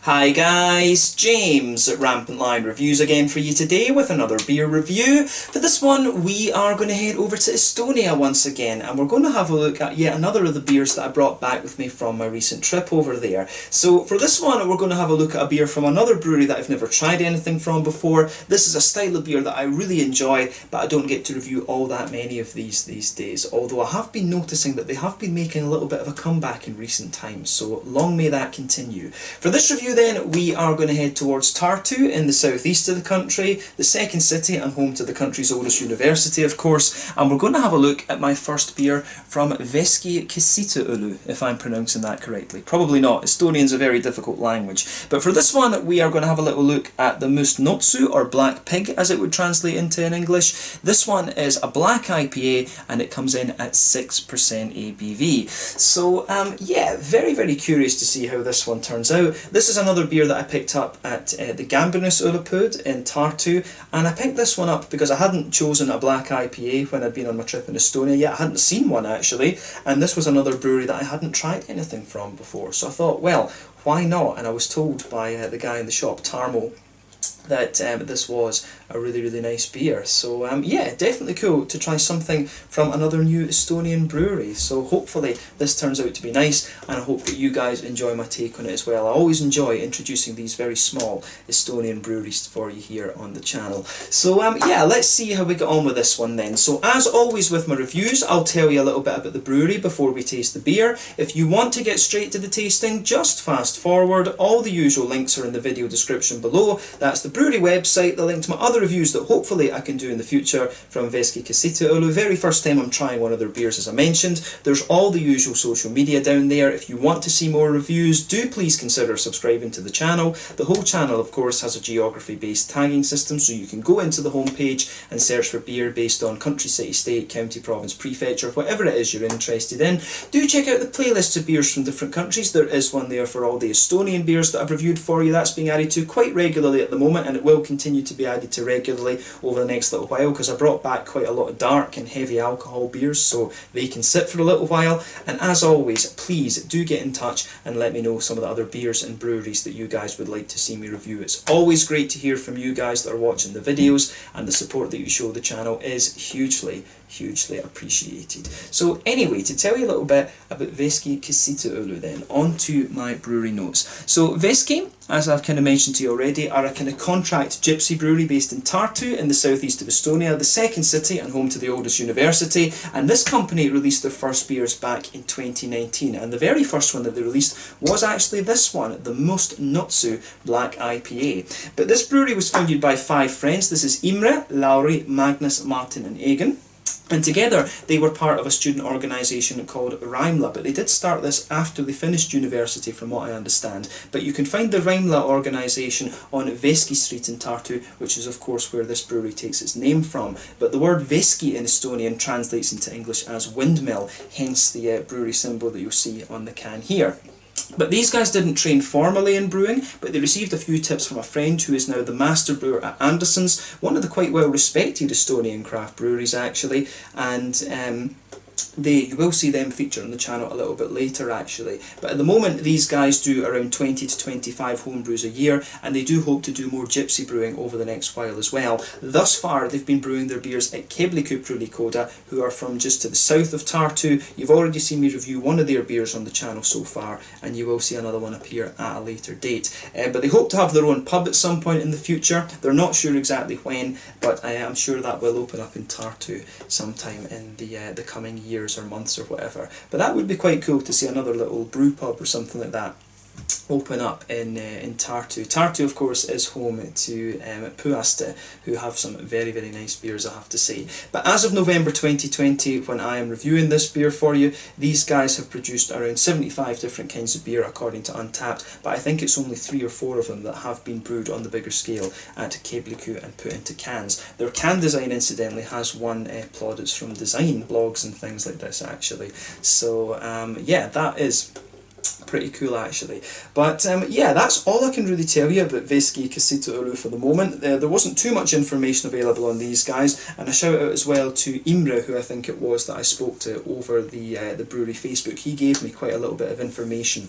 Hi guys, James at RampantLionReviews again for you today with another beer review. For this one we are going to head over to Estonia once again, and we're going to have a look at yet another of the beers that I brought back with me from my recent trip over there. So for this one we're going to have a look at a beer from another brewery that I've never tried anything from before. This is a style of beer that I really enjoy, but I don't get to review all that many of these days, although I have been noticing that they have been making a little bit of a comeback in recent times, so long may that continue. For this review then, we are going to head towards Tartu in the southeast of the country, the second city and home to the country's oldest university of course, and we're going to have a look at my first beer from Veski Käsitööõlu, if I'm pronouncing that correctly. Probably not, Estonian's a very difficult language. But for this one, we are going to have a little look at the Notsu, or Black Pig as it would translate into in English. This one is a black IPA and it comes in at 6% ABV. So yeah, very curious to see how this one turns out. This is another beer that I picked up at the Untappd in Tartu, and I picked this one up because I hadn't chosen a black IPA when I'd been on my trip in Estonia yet. I hadn't seen one actually, and this was another brewery that I hadn't tried anything from before, so I thought, well, why not? And I was told by the guy in the shop, Tarmo, that this was a really nice beer. So yeah, definitely cool to try something from another new Estonian brewery. So hopefully this turns out to be nice, and I hope that you guys enjoy my take on it as well. I always enjoy introducing these very small Estonian breweries for you here on the channel. So yeah, let's see how we get on with this one then. So as always with my reviews, I'll tell you a little bit about the brewery before we taste the beer. If you want to get straight to the tasting, just fast forward. All the usual links are in the video description below. That's the brewery website, the link to my other reviews that hopefully I can do in the future from Veski Käsitööõlu. Very first time I'm trying one of their beers, as I mentioned. There's all the usual social media down there. If you want to see more reviews, do please consider subscribing to the channel. The whole channel of course has a geography based tagging system, so you can go into the homepage and search for beer based on country, city, state, county, province, prefecture, whatever it is you're interested in. Do check out the playlists of beers from different countries. There is one there for all the Estonian beers that I've reviewed for you. That's being added to quite regularly at the moment, and it will continue to be added to regularly over the next little while, because I brought back quite a lot of dark and heavy alcohol beers, so they can sit for a little while. And as always, please do get in touch and let me know some of the other beers and breweries that you guys would like to see me review. It's always great to hear from you guys that are watching the videos, and the support that you show the channel is hugely appreciated. So anyway, to tell you a little bit about Veski Käsitööõlu then, on to my brewery notes. So Veski, as I've kind of mentioned to you already, are a kind of contract gypsy brewery based in Tartu in the southeast of Estonia, the second city and home to the oldest university, and this company released their first beers back in 2019, and the very first one that they released was actually this one, the Notsu Black IPA. But this brewery was founded by 5 friends. This is Imre, Lauri, Magnus, Martin and Egan. And together they were part of a student organisation called Raimla, but they did start this after they finished university from what I understand. But you can find the Raimla organisation on Veski Street in Tartu, which is of course where this brewery takes its name from. But the word Veski in Estonian translates into English as windmill, hence the brewery symbol that you'll see on the can here. But these guys didn't train formally in brewing, but they received a few tips from a friend who is now the master brewer at Anderson's, one of the quite well respected Estonian craft breweries actually, and you will see them feature on the channel a little bit later actually. But at the moment these guys do around 20 to 25 home brews a year, and they do hope to do more gypsy brewing over the next while as well. Thus far they've been brewing their beers at Kebliku, who are from just to the south of Tartu. You've already seen me review one of their beers on the channel so far, and you will see another one appear at a later date. But they hope to have their own pub at some point in the future. They're not sure exactly when, but I am sure that will open up in Tartu sometime in the coming years or months or whatever. But that would be quite cool to see another little brew pub or something like that open up in Tartu. Tartu of course is home to Puaste, who have some very nice beers, I have to say. But as of November 2020, when I am reviewing this beer for you, these guys have produced around 75 different kinds of beer according to Untappd, but I think it's only 3 or 4 of them that have been brewed on the bigger scale at Kebliku and put into cans. Their can design incidentally has won plaudits from design blogs and things like this actually. So yeah, that is pretty cool actually. But yeah, that's all I can really tell you about Veski Käsitööõlu for the moment. There wasn't too much information available on these guys, and a shout out as well to Imre, who I think it was that I spoke to over the brewery Facebook. He gave me quite a little bit of information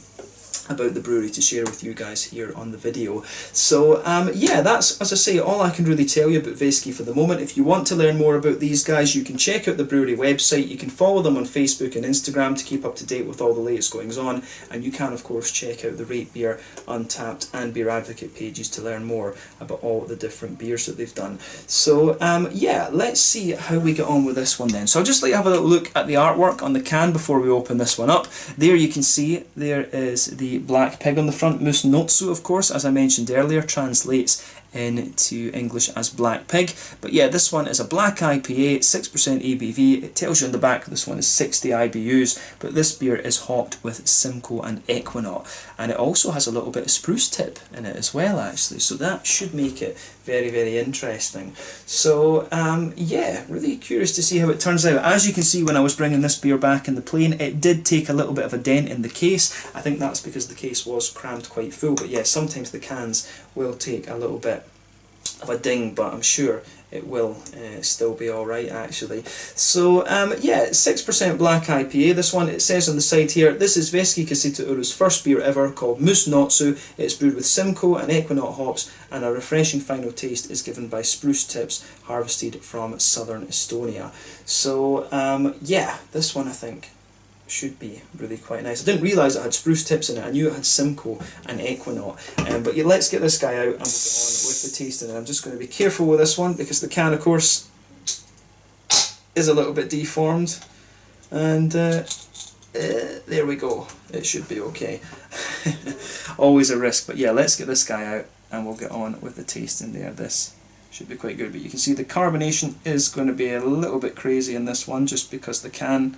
about the brewery to share with you guys here on the video. So yeah, that's, as I say, all I can really tell you about Veski for the moment. If you want to learn more about these guys, you can check out the brewery website. You can follow them on Facebook and Instagram to keep up to date with all the latest goings on, and you can of course check out the Rate Beer, Untappd and Beer Advocate pages to learn more about all the different beers that they've done. So yeah, let's see how we get on with this one then. So I'll just like to have a little look at the artwork on the can before we open this one up. There you can see there is the black pig on the front. Moose Notsu, of course, as I mentioned earlier, translates into English as black pig. But yeah, this one is a black IPA, 6% ABV. It tells you on the back this one is 60 IBUs, but this beer is hopped with Simcoe and Equinox, and it also has a little bit of spruce tip in it as well, actually, so that should make it very, very interesting. So yeah, really curious to see how it turns out. As you can see, when I was bringing this beer back in the plane, it did take a little bit of a dent in the case. I think that's because the case was crammed quite full, but yeah, sometimes the cans will take a little bit of a ding, but I'm sure it will still be alright actually. So yeah, 6% black IPA, this one. It says on the side here, this is Veski Käsitööõlu's first beer ever, called Moose Notsu. It's brewed with Simcoe and Equinox hops, and a refreshing final taste is given by spruce tips harvested from southern Estonia. So yeah, this one I think should be really quite nice. I didn't realise it had spruce tips in it. I knew it had Simcoe and Equinox. But yeah, let's get this guy out and we'll get on with the tasting. And I'm just going to be careful with this one because the can, of course, is a little bit deformed. And there we go. It should be okay. Always a risk. But yeah, let's get this guy out and we'll get on with the tasting there. This should be quite good. But you can see the carbonation is going to be a little bit crazy in this one just because the can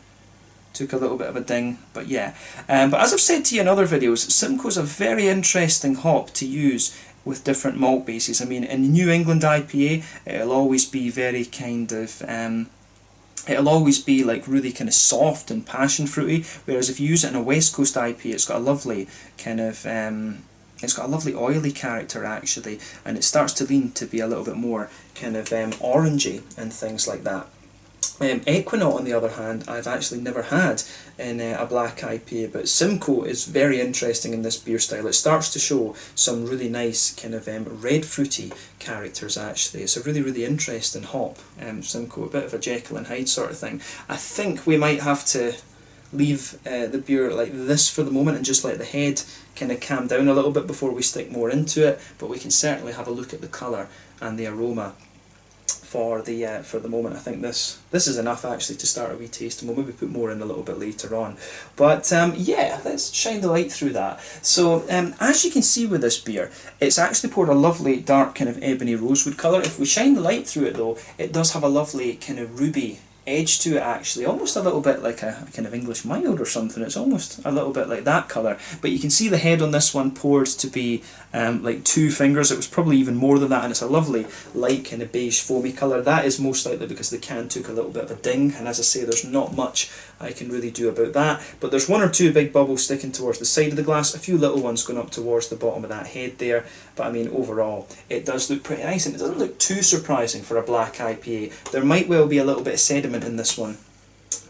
took a little bit of a ding, but yeah. But as I've said to you in other videos, Simcoe's a very interesting hop to use with different malt bases. I mean, in New England IPA, it'll always be very kind of, it'll always be like really kind of soft and passion fruity, whereas if you use it in a West Coast IPA, it's got a lovely kind of, it's got a lovely oily character actually, and it starts to lean to be a little bit more kind of orangey and things like that. Equinox, on the other hand, I've actually never had in a black IPA, but Simcoe is very interesting in this beer style. It starts to show some really nice kind of red fruity characters actually. It's a really, really interesting hop, Simcoe, a bit of a Jekyll and Hyde sort of thing. I think we might have to leave the beer like this for the moment and just let the head kind of calm down a little bit before we stick more into it, but we can certainly have a look at the colour and the aroma for the moment. I think this is enough actually to start a wee taste, and we'll maybe put more in a little bit later on. But yeah, let's shine the light through that. So as you can see with this beer, it's actually poured a lovely dark kind of ebony rosewood colour. If we shine the light through it though, it does have a lovely kind of ruby edge to it actually, almost a little bit like a kind of English mild or something. It's almost a little bit like that colour, but you can see the head on this one poured to be like 2 fingers. It was probably even more than that, and it's a lovely light kind of beige foamy colour. That is most likely because the can took a little bit of a ding, and as I say, there's not much I can really do about that, but there's 1 or 2 big bubbles sticking towards the side of the glass, a few little ones going up towards the bottom of that head there, but I mean overall it does look pretty nice, and it doesn't look too surprising for a black IPA. There might well be a little bit of sediment in this one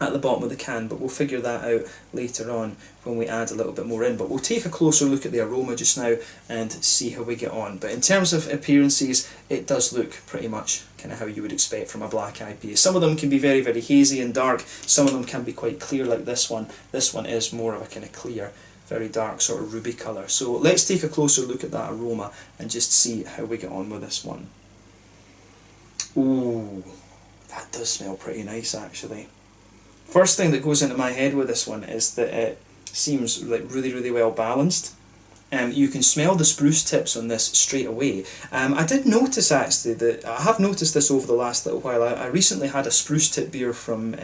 at the bottom of the can, but we'll figure that out later on when we add a little bit more in. But we'll take a closer look at the aroma just now and see how we get on. But in terms of appearances, it does look pretty much kind of how you would expect from a black IPA. Some of them can be very, very hazy and dark, some of them can be quite clear like this one. This one is more of a kind of clear, very dark sort of ruby colour. So let's take a closer look at that aroma and just see how we get on with this one. Ooh, that does smell pretty nice actually. First thing that goes into my head with this one is that it seems like really, really well balanced. You can smell the spruce tips on this straight away. I did notice actually that, I have noticed this over the last little while, I recently had a spruce tip beer from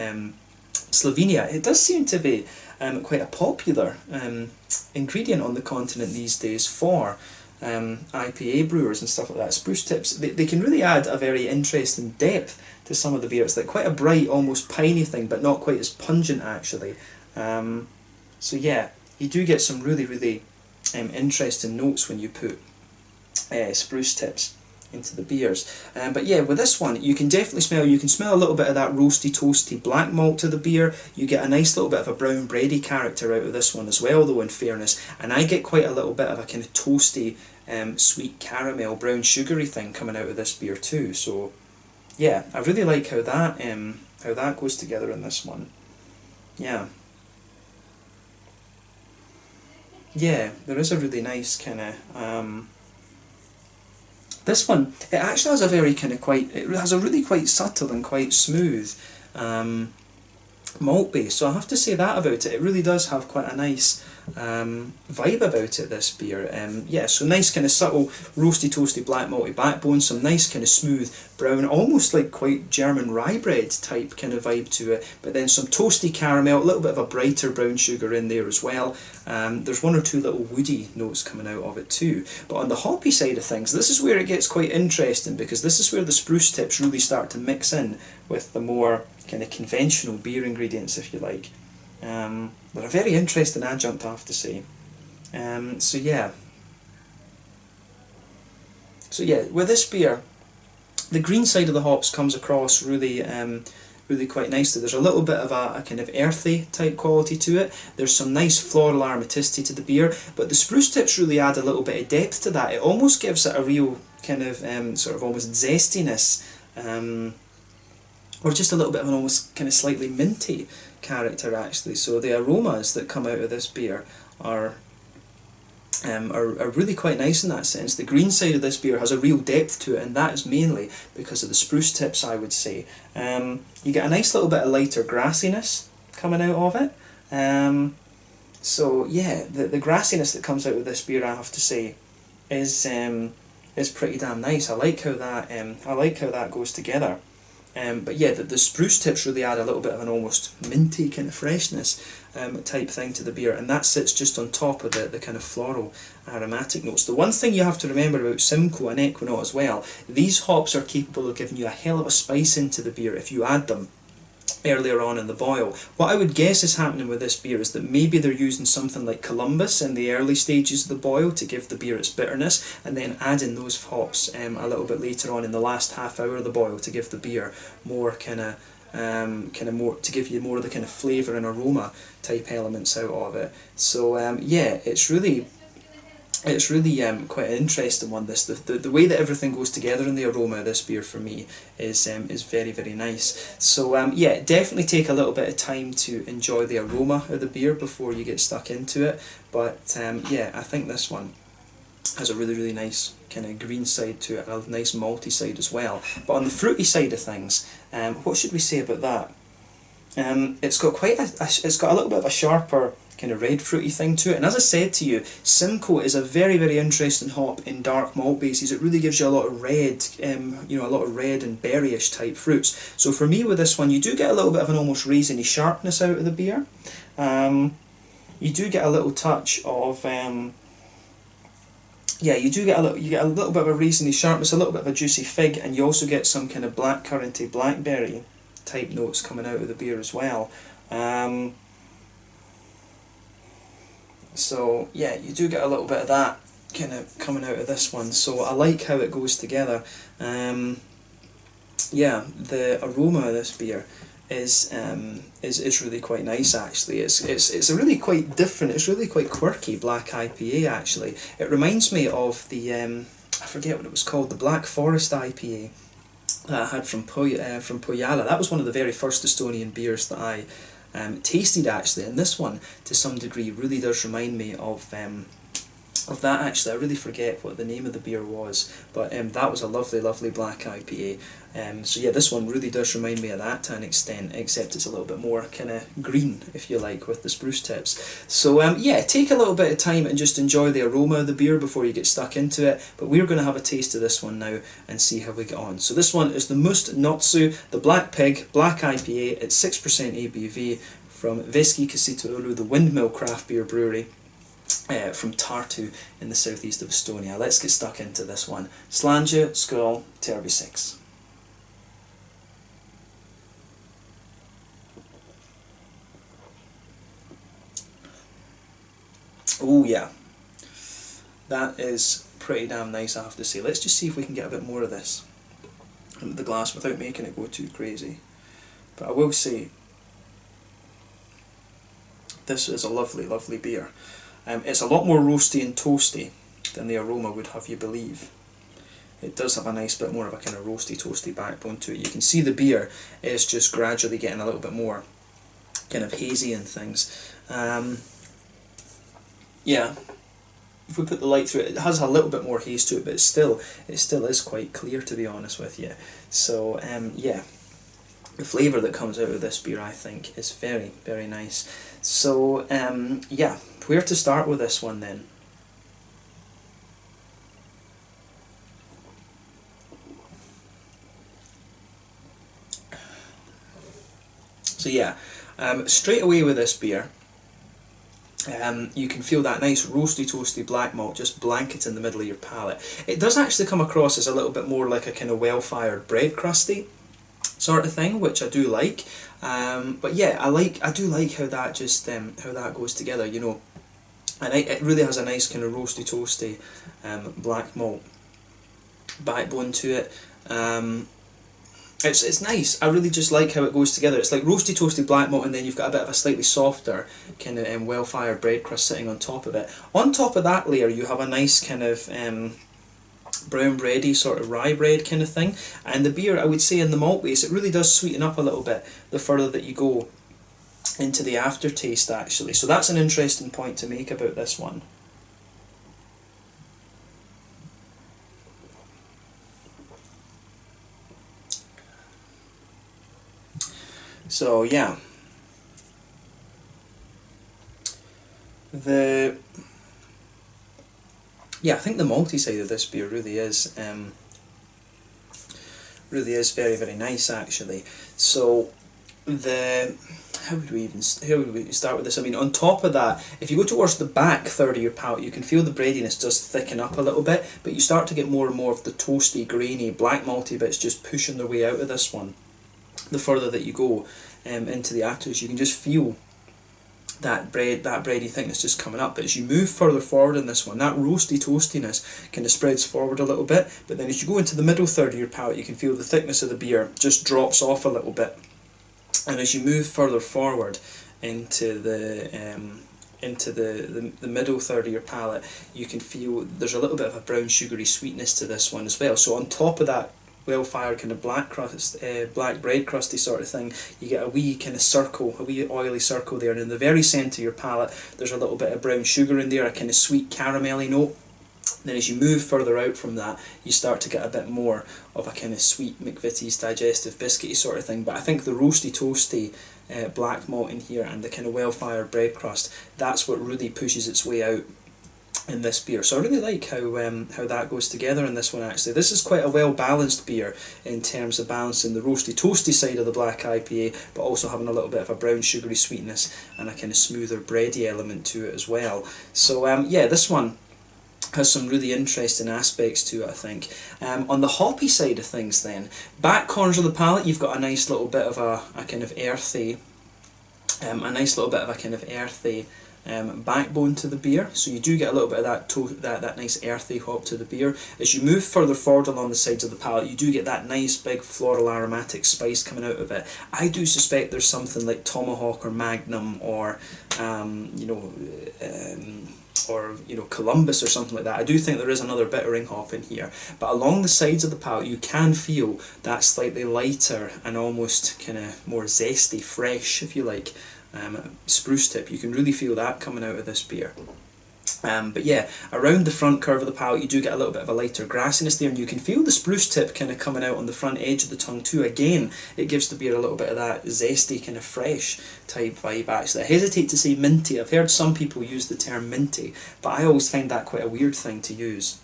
Slovenia. It does seem to be quite a popular ingredient on the continent these days for IPA brewers and stuff like that. Spruce tips, they can really add a very interesting depth to some of the beer. It's like quite a bright, almost piney thing, but not quite as pungent actually. So yeah, you do get some really, really interesting notes when you put spruce tips into the beers. But yeah, with this one, you can definitely smell, you can smell a little bit of that roasty, toasty black malt to the beer. You get a nice little bit of a brown bready character out of this one as well, though, in fairness. And I get quite a little bit of a kind of toasty, sweet caramel, brown sugary thing coming out of this beer too. So yeah, I really like how that goes together in this one. Yeah. Yeah, there is a really nice kind of this one, it actually has a very kind of it has a really quite subtle and quite smooth malt base, so I have to say that about it. It really does have quite a nice vibe about it, this beer. Yeah, so nice kind of subtle roasty toasty black malty backbone, some nice kind of smooth brown, almost like quite German rye bread type kind of vibe to it, but then some toasty caramel, a little bit of a brighter brown sugar in there as well. There's one or two little woody notes coming out of it too. But on the hoppy side of things, this is where it gets quite interesting, because this is where the spruce tips really start to mix in with the more kind of conventional beer ingredients, if you like. They're a very interesting adjunct, I have to say. So yeah, with this beer, the green side of the hops comes across really really quite nicely. There's a little bit of a kind of earthy type quality to it. There's some nice floral aromaticity to the beer, but the spruce tips really add a little bit of depth to that. It almost gives it a real kind of sort of almost zestiness, or just a little bit of an almost kind of slightly minty character, actually. So the aromas that come out of this beer are really quite nice in that sense. The green side of this beer has a real depth to it, and that is mainly because of the spruce tips, I would say. You get a nice little bit of lighter grassiness coming out of it. So yeah, the grassiness that comes out of this beer, I have to say, is pretty damn nice. I like how that goes together. But yeah, the spruce tips really add a little bit of an almost minty kind of freshness type thing to the beer, and that sits just on top of the kind of floral aromatic notes. The one thing you have to remember about Simcoe and Equinaut as well, these hops are capable of giving you a hell of a spice into the beer if you add them earlier on in the boil. What I would guess is happening with this beer is that maybe they're using something like Columbus in the early stages of the boil to give the beer its bitterness, and then adding those hops a little bit later on in the last half hour of the boil to give the beer more more, to give you more of the kind of flavour and aroma type elements out of it. So yeah, it's really quite an interesting one. The way that everything goes together in the aroma of this beer for me is very, very nice. So yeah, definitely take a little bit of time to enjoy the aroma of the beer before you get stuck into it. But yeah, I think this one has a really, really nice kind of green side to it, and a nice malty side as well. But on the fruity side of things, what should we say about that? It's got a little bit of a sharper kind of red fruity thing to it, and as I said to you, Simcoe is a very, very interesting hop in dark malt bases. It really gives you a lot of red, a lot of red and berryish type fruits. So for me with this one, you do get a little bit of an almost raisiny sharpness out of the beer. You do get a little touch of you get a little bit of a raisiny sharpness, a little bit of a juicy fig, and you also get some kind of blackcurranty, blackberry type notes coming out of the beer as well. So yeah, you do get a little bit of that kind of coming out of this one. So I like how it goes together. Yeah, the aroma of this beer is really quite nice, actually. It's a really quite different, it's really quite quirky black IPA, actually. It reminds me of the I forget what it was called, the Black Forest IPA that I had from Pojala. That was one of the very first Estonian beers that I tasted, actually, and this one to some degree really does remind me of that. Actually, I really forget what the name of the beer was, but that was a lovely, lovely black IPA. So yeah, this one really does remind me of that to an extent, except it's a little bit more kind of green, if you like, with the spruce tips. So yeah, take a little bit of time and just enjoy the aroma of the beer before you get stuck into it. But we're going to have a taste of this one now and see how we get on. So this one is the Must Notsu, the Black Pig Black IPA at 6% ABV from Veski Käsitööõlu, the Windmill Craft Beer Brewery. From Tartu in the southeast of Estonia. Let's get stuck into this one. Slanja, Skål, Tervi 6. Oh yeah, that is pretty damn nice, I have to say. Let's just see if we can get a bit more of this into the glass without making it go too crazy. But I will say, this is a lovely, lovely beer. It's a lot more roasty and toasty than the aroma would have you believe. It does have a nice bit more of a kind of roasty, toasty backbone to it. You can see the beer is just gradually getting a little bit more kind of hazy and things. Yeah, if we put the light through it, it has a little bit more haze to it, but it still is quite clear, to be honest with you. So yeah, the flavour that comes out of this beer, I think, is very, very nice. So yeah, where to start with this one then? So yeah, straight away with this beer, you can feel that nice roasty toasty black malt just blanket in the middle of your palate. It does actually come across as a little bit more like a kind of well-fired bread crusty sort of thing, which I do like. But yeah, I do like how that just how that goes together, you know. And it really has a nice kind of roasty toasty black malt backbone to it. It's nice. I really just like how it goes together. It's like roasty toasty black malt, and then you've got a bit of a slightly softer kind of well-fired bread crust sitting on top of it. On top of that layer, you have a nice kind of brown bready sort of rye bread kind of thing. And the beer, I would say, in the malt base, it really does sweeten up a little bit the further that you go into the aftertaste, actually. So that's an interesting point to make about this one. So yeah, I think the malty side of this beer really is very, very nice, actually. So how would we start with this? I mean, on top of that, if you go towards the back third of your palate, you can feel the breadiness does thicken up a little bit, but you start to get more and more of the toasty, grainy, black malty bits just pushing their way out of this one. The further that you go into the aftertaste, you can just feel that bready thickness just coming up. But as you move further forward in this one, that roasty toastiness kind of spreads forward a little bit. But then as you go into the middle third of your palate, you can feel the thickness of the beer just drops off a little bit. And as you move further forward into the middle third of your palate, you can feel there's a little bit of a brown sugary sweetness to this one as well. So on top of that well-fired kind of black bread crusty sort of thing, you get a wee kind of circle, a wee oily circle there, and in the very centre of your palate there's a little bit of brown sugar in there, a kind of sweet caramelly note. Then as you move further out from that, you start to get a bit more of a kind of sweet McVitie's digestive biscuity sort of thing. But I think the roasty toasty black malt in here and the kind of well-fired bread crust, that's what really pushes its way out in this beer. So I really like how that goes together in this one, actually. This is quite a well-balanced beer in terms of balancing the roasty toasty side of the black IPA, but also having a little bit of a brown sugary sweetness and a kind of smoother bready element to it as well. So yeah, this one has some really interesting aspects to it, I think. On the hoppy side of things then, back corners of the palate, you've got a nice little bit of a kind of earthy, backbone to the beer, so you do get a little bit of that nice earthy hop to the beer. As you move further forward along the sides of the palate, you do get that nice big floral aromatic spice coming out of it. I do suspect there's something like Tomahawk or Magnum or Columbus or something like that. I do think there is another bittering hop in here, but along the sides of the palate you can feel that slightly lighter and almost kind of more zesty, fresh, if you like, spruce tip. You can really feel that coming out of this beer. But yeah, around the front curve of the palate you do get a little bit of a lighter grassiness there, and you can feel the spruce tip kind of coming out on the front edge of the tongue too. Again, it gives the beer a little bit of that zesty, kind of fresh type vibe, actually. I hesitate to say minty. I've heard some people use the term minty, but I always find that quite a weird thing to use.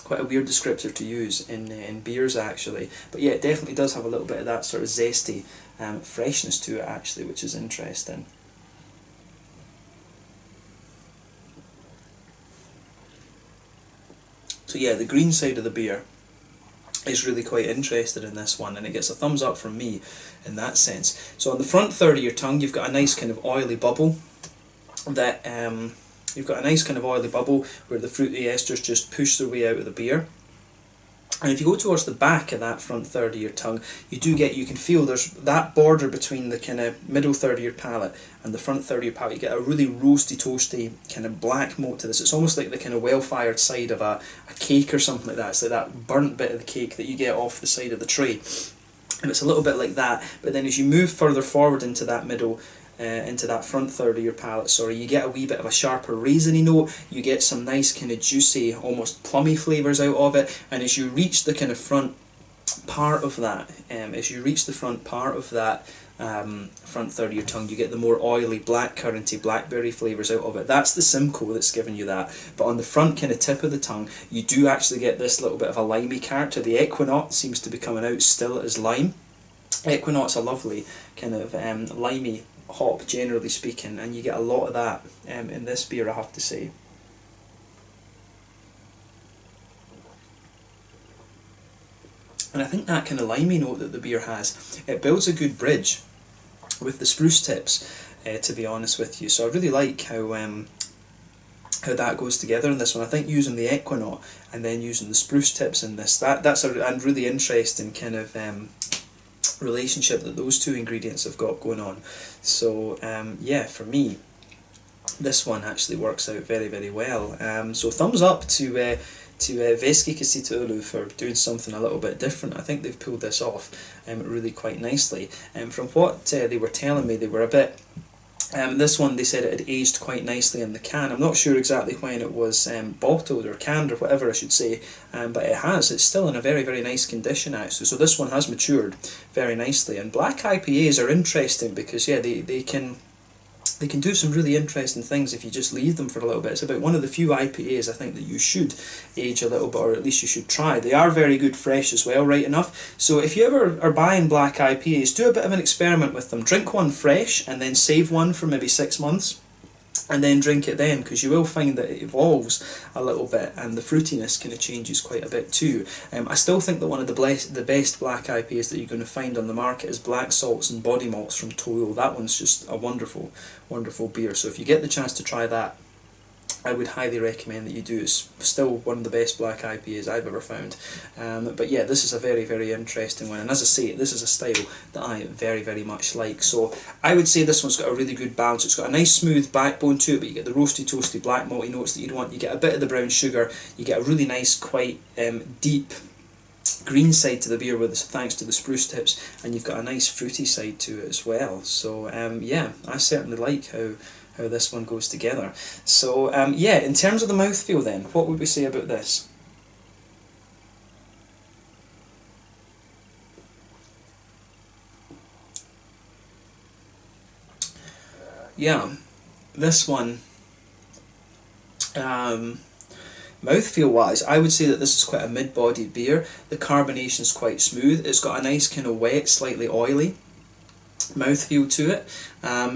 Quite a weird descriptor to use in beers, actually. But yeah, it definitely does have a little bit of that sort of zesty freshness to it, actually, which is interesting. So yeah, the green side of the beer is really quite interested in this one, and it gets a thumbs up from me in that sense. So on the front third of your tongue, you've got a nice kind of oily bubble that You've got a nice kind of oily bubble where the fruity esters just push their way out of the beer. And if you go towards the back of that front third of your tongue, you can feel there's that border between the kind of middle third of your palate and the front third of your palate. You get a really roasty, toasty kind of black moat to this. It's almost like the kind of well-fired side of a cake or something like that. It's like that burnt bit of the cake that you get off the side of the tray. And it's a little bit like that, but then as you move further forward into that middle, into that front third of your palate, you get a wee bit of a sharper raisiny note, you get some nice kind of juicy, almost plummy flavours out of it, and as you reach the kind of front part of that, front third of your tongue, you get the more oily, blackcurranty, blackberry flavours out of it. That's the Simcoe that's giving you that. But on the front kind of tip of the tongue, you do actually get this little bit of a limey character. The Equinox seems to be coming out still as lime. Equinox a lovely kind of limey hop, generally speaking, and you get a lot of that in this beer, I have to say. And I think that kind of limey note that the beer has, it builds a good bridge with the spruce tips, to be honest with you. So I really like how that goes together in this one. I think using the Equinox and then using the spruce tips in this, that's a really interesting kind of relationship that those two ingredients have got going on. So yeah, for me, this one actually works out very, very well. So thumbs up to Veski Käsitööõlu for doing something a little bit different. I think they've pulled this off really quite nicely. From what they were telling me, they were a bit... this one, they said it had aged quite nicely in the can. I'm not sure exactly when it was bottled or canned or whatever I should say, but it has. It's still in a very, very nice condition actually. So this one has matured very nicely. And black IPAs are interesting because, yeah, they can do some really interesting things if you just leave them for a little bit. It's about one of the few IPAs I think that you should age a little bit, or at least you should try. They are very good fresh as well, right enough. So if you ever are buying black IPAs, do a bit of an experiment with them. Drink one fresh and then save one for maybe 6 months. And then drink it then, because you will find that it evolves a little bit and the fruitiness kind of changes quite a bit too. I still think that one of the best black IPAs that you're going to find on the market is Black Salts and Body Malts from Toyo. That one's just a wonderful, wonderful beer. So if you get the chance to try that, I would highly recommend that you do. It's still one of the best black IPAs I've ever found. But yeah, this is a very, very interesting one. And as I say, this is a style that I very, very much like. So I would say this one's got a really good balance. It's got a nice smooth backbone to it, but you get the roasty, toasty, black malty notes that you'd want. You get a bit of the brown sugar. You get a really nice, quite deep green side to the beer with thanks to the spruce tips, and you've got a nice fruity side to it as well. So yeah, I certainly like how this one goes together. So yeah, in terms of the mouthfeel then, what would we say about this? Yeah, this one, mouthfeel wise, I would say that this is quite a mid-bodied beer. The carbonation is quite smooth. It's got a nice kind of wet, slightly oily mouthfeel to it.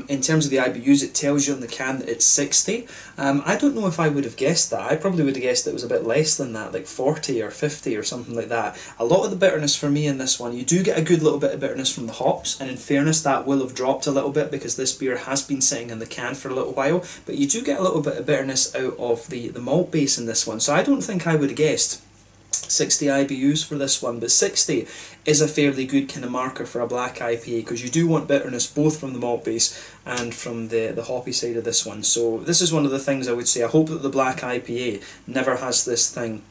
In terms of the IBUs, it tells you on the can that it's 60. I don't know if I would have guessed that. I probably would have guessed it was a bit less than that, like 40 or 50 or something like that. A lot of the bitterness for me in this one, you do get a good little bit of bitterness from the hops, and in fairness that will have dropped a little bit because this beer has been sitting in the can for a little while, but you do get a little bit of bitterness out of the malt base in this one, so I don't think I would have guessed 60 IBUs for this one, but 60 is a fairly good kind of marker for a black IPA because you do want bitterness both from the malt base and from the hoppy side of this one. So this is one of the things I would say. I hope that the black IPA never has this thing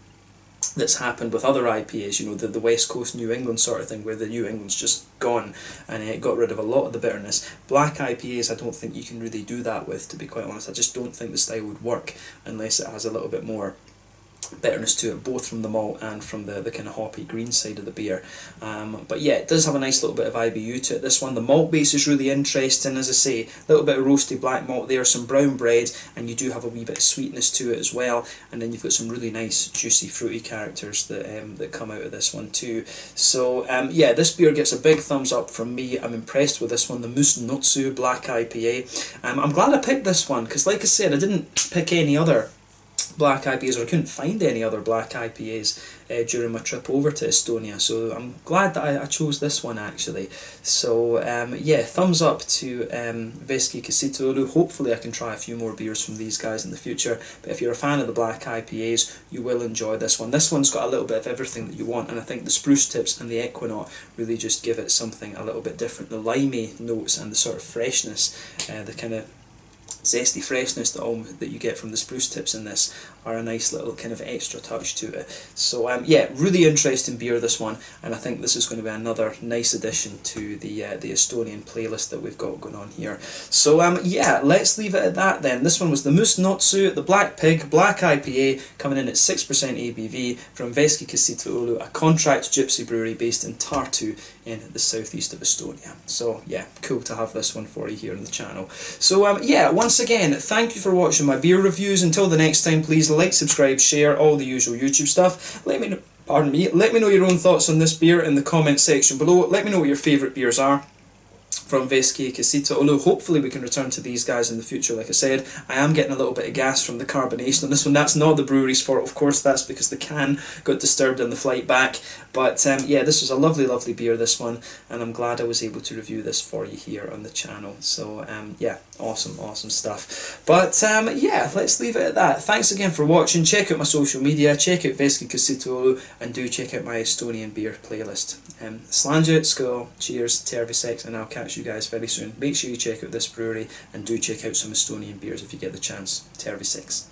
that's happened with other IPAs, you know, the West Coast New England sort of thing, where the New England's just gone and it got rid of a lot of the bitterness. Black IPAs, I don't think you can really do that with, to be quite honest. I just don't think the style would work unless it has a little bit more bitterness to it, both from the malt and from the kind of hoppy green side of the beer. But yeah, it does have a nice little bit of IBU to it. This one, the malt base is really interesting, as I say, a little bit of roasty black malt there, some brown bread, and you do have a wee bit of sweetness to it as well, and then you've got some really nice juicy fruity characters that come out of this one too. So yeah, this beer gets a big thumbs up from me. I'm impressed with this one, the Notsu Black IPA. I'm glad I picked this one because, like I said, I didn't pick any other black IPAs, or I couldn't find any other black IPAs during my trip over to Estonia, so I'm glad that I chose this one actually. So yeah, thumbs up to Veski Käsitööõlu. Hopefully I can try a few more beers from these guys in the future, but if you're a fan of the black IPAs, you will enjoy this one. This one's got a little bit of everything that you want, and I think the spruce tips and the equinaut really just give it something a little bit different. The limey notes and the sort of freshness, the kind of zesty freshness that you get from the spruce tips in this are a nice little kind of extra touch to it. So yeah, really interesting beer, this one, and I think this is going to be another nice addition to the Estonian playlist that we've got going on here. So yeah, let's leave it at that then. This one was the Moose Notsu, the Black Pig Black IPA, coming in at 6% ABV from Veski Käsitööõlu, a contract gypsy brewery based in Tartu in the southeast of Estonia. So yeah, cool to have this one for you here on the channel. So yeah, once again, thank you for watching my beer reviews. Until the next time, please like, subscribe, share, all the usual YouTube stuff. Let me know, pardon me, let me know your own thoughts on this beer in the comment section below. Let me know what your favourite beers are from Veski Käsitööõlu. Hopefully we can return to these guys in the future. Like I said, I am getting a little bit of gas from the carbonation on this one. That's not the brewery's fault, of course, that's because the can got disturbed on the flight back. But yeah, this was a lovely, lovely beer, this one, and I'm glad I was able to review this for you here on the channel. So yeah, awesome, awesome stuff. But yeah, let's leave it at that. Thanks again for watching. Check out my social media, check out Veski Käsitööõlu, and do check out my Estonian beer playlist. Slàinte, skål, cheers, tervisex, and I'll catch you guys very soon. Make sure you check out this brewery and do check out some Estonian beers if you get the chance. Tervisex.